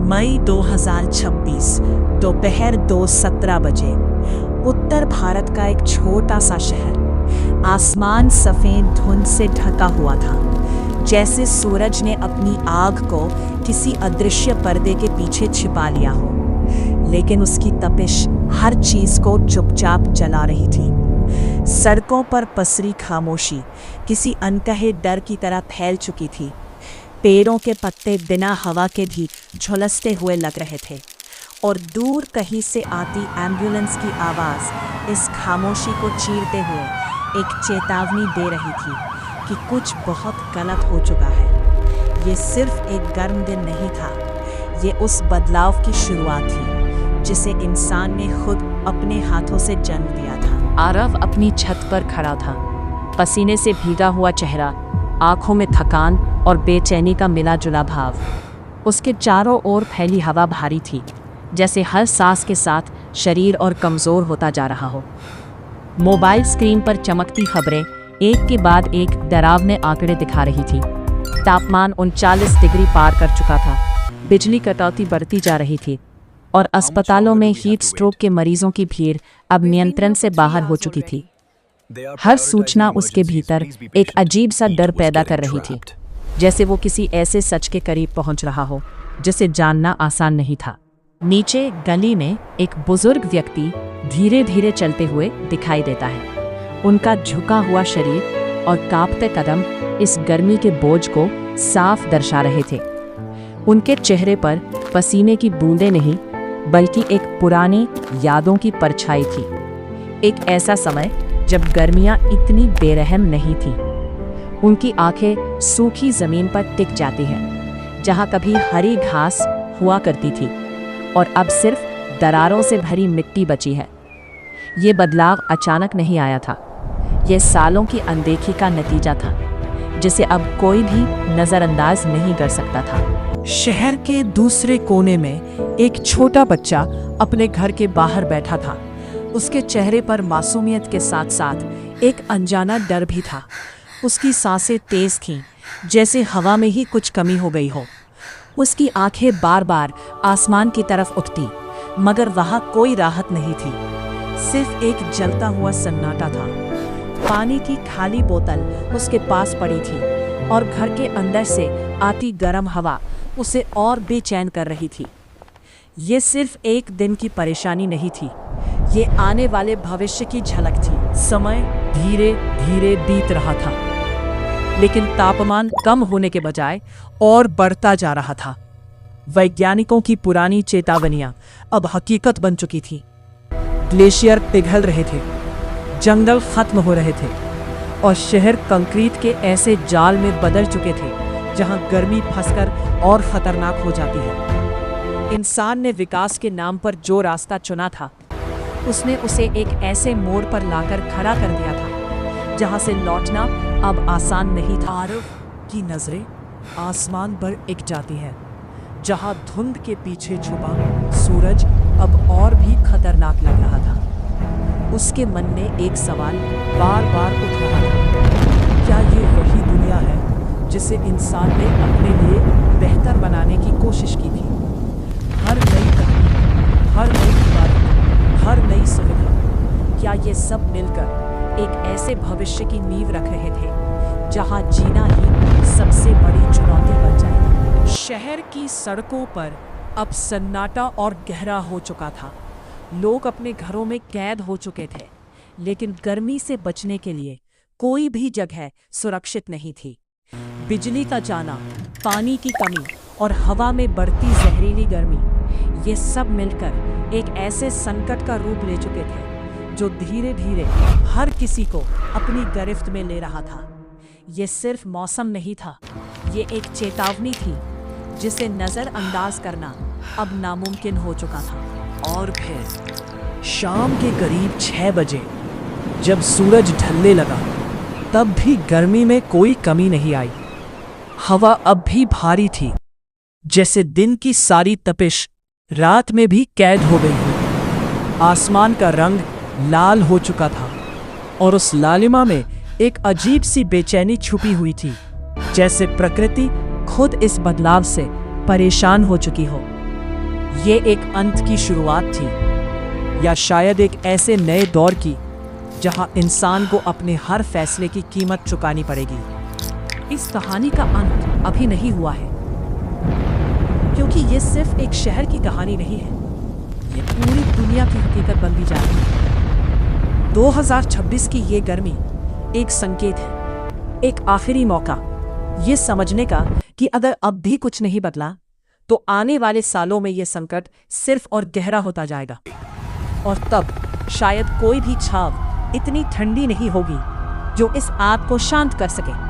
मई 2026 दोपहर 2:17 बजे उत्तर भारत का एक छोटा सा शहर। आसमान सफेद धुंध से ढका हुआ था, जैसे सूरज ने अपनी आग को किसी अदृश्य पर्दे के पीछे छिपा लिया हो। लेकिन उसकी तपिश हर चीज को चुपचाप जला रही थी। सड़कों पर पसरी खामोशी किसी अनकहे डर की तरह फैल चुकी थी। पेड़ों के पत्ते बिना हवा के भी झुलसते हुए लग रहे थे और दूर कहीं से आती एम्बुलेंस की आवाज़ इस खामोशी को चीरते हुए एक चेतावनी दे रही थी कि कुछ बहुत गलत हो चुका है। ये सिर्फ एक गर्म दिन नहीं था, ये उस बदलाव की शुरुआत थी जिसे इंसान ने खुद अपने हाथों से जन्म दिया था। आरव अपनी छत पर खड़ा था, पसीने से भीगा हुआ चेहरा, आंखों में थकान और बेचैनी का मिला जुला भाव। उसके चारों ओर फैली हवा भारी थी, जैसे हर सांस के साथ शरीर और कमज़ोर होता जा रहा हो। मोबाइल स्क्रीन पर चमकती खबरें एक के बाद एक डरावने आंकड़े दिखा रही थी। तापमान 39 डिग्री पार कर चुका था, बिजली कटौती बढ़ती जा रही थी और अस्पतालों में हीट स्ट्रोक के मरीजों की भीड़ अब नियंत्रण से बाहर हो चुकी थी। हर सूचना उसके भीतर एक अजीब सा डर पैदा कर रही थी, जैसे वो किसी ऐसे सच के करीब पहुंच रहा हो जिसे जानना आसान नहीं था। नीचे गली में एक बुजुर्ग व्यक्ति धीरे धीरे चलते हुए दिखाई देता है। उनका झुका हुआ शरीर और कांपते कदम इस गर्मी के बोझ को साफ दर्शा रहे थे। उनके चेहरे पर पसीने की बूंदें नहीं, बल्कि एक पुरानी यादों की परछाई थी। एक ऐसा समय जब गर्मियां इतनी बेरहम नहीं थीं। उनकी आंखें सूखी जमीन पर टिक जाती हैं, जहां कभी हरी घास हुआ करती थी और अब सिर्फ दरारों से भरी मिट्टी बची है। ये बदलाव अचानक नहीं आया था, ये सालों की अनदेखी का नतीजा था, जिसे अब कोई भी नज़रअंदाज नहीं कर सकता था। शहर के दूसरे कोने में एक छोटा बच्चा अपने घर के बाहर बैठा था। उसके चेहरे पर मासूमियत के साथ साथ एक अनजाना डर भी था। उसकी सांसें तेज थीं, जैसे हवा में ही कुछ कमी हो गई हो। उसकी आंखें बार बार आसमान की तरफ उठती, मगर वहाँ कोई राहत नहीं थी। सिर्फ एक जलता हुआ सन्नाटा था। पानी की खाली बोतल उसके पास पड़ी थी और घर के अंदर से आती गर्म हवा उसे और बेचैन कर रही थी। ये सिर्फ एक दिन की परेशानी नहीं थी, ये आने वाले भविष्य की झलक थी। समय धीरे धीरे बीत रहा था, लेकिन तापमान कम होने के बजाय और बढ़ता जा रहा था। वैज्ञानिकों की पुरानी चेतावनियां अब हकीकत बन चुकी थी। ग्लेशियर पिघल रहे थे, जंगल खत्म हो रहे थे और शहर कंक्रीट के ऐसे जाल में बदल चुके थे जहां गर्मी फंसकर और खतरनाक हो जाती है। इंसान ने विकास के नाम पर जो रास्ता चुना था, उसने उसे एक ऐसे मोड़ पर लाकर खड़ा कर दिया था जहां से लौटना अब आसान नहीं था। आरव की नजरें आसमान पर टिक जाती हैं, जहां धुंध के पीछे छुपा सूरज अब और भी खतरनाक लग रहा था। उसके मन में एक सवाल बार बार उठ रहा था, क्या ये वही दुनिया है जिसे इंसान ने अपने लिए बेहतर बनाने की कोशिश की थी? हर नई तकनीक, हर नई इमारत, हर नई सुविधा, क्या ये सब मिलकर एक ऐसे भविष्य की नींव रख रहे थे जहां जीना ही सबसे बड़ी चुनौती बन जाए? शहर की सड़कों पर अब सन्नाटा और गहरा हो चुका था। लोग अपने घरों में कैद हो चुके थे, लेकिन गर्मी से बचने के लिए कोई भी जगह सुरक्षित नहीं थी। बिजली का जाना, पानी की कमी और हवा में बढ़ती जहरीली गर्मी, ये सब मिलकर एक ऐसे संकट का रूप ले चुके थे जो धीरे धीरे हर किसी को अपनी गिरफ्त में ले रहा था। ये सिर्फ मौसम नहीं था, ये एक चेतावनी थी जिसे नज़रअंदाज करना अब नामुमकिन हो चुका था। और फिर शाम के करीब 6 बजे जब सूरज ढलने लगा, तब भी गर्मी में कोई कमी नहीं आई। हवा अब भी भारी थी, जैसे दिन की सारी तपिश रात में भी कैद हो गई हो। आसमान का रंग लाल हो चुका था और उस लालिमा में एक अजीब सी बेचैनी छुपी हुई थी, जैसे प्रकृति खुद इस बदलाव से परेशान हो चुकी हो। ये एक अंत की शुरुआत थी, या शायद एक ऐसे नए दौर की जहां इंसान को अपने हर फैसले की कीमत चुकानी पड़ेगी। इस कहानी का अंत अभी नहीं हुआ है, क्योंकि ये सिर्फ एक शहर की कहानी नहीं है, ये पूरी दुनिया की हकीकत बनती जा रही है। 2026 की ये गर्मी एक संकेत है, एक आखिरी मौका ये समझने का कि अगर अब भी कुछ नहीं बदला तो आने वाले सालों में ये संकट सिर्फ और गहरा होता जाएगा, और तब शायद कोई भी छाव इतनी ठंडी नहीं होगी जो इस आग को शांत कर सके।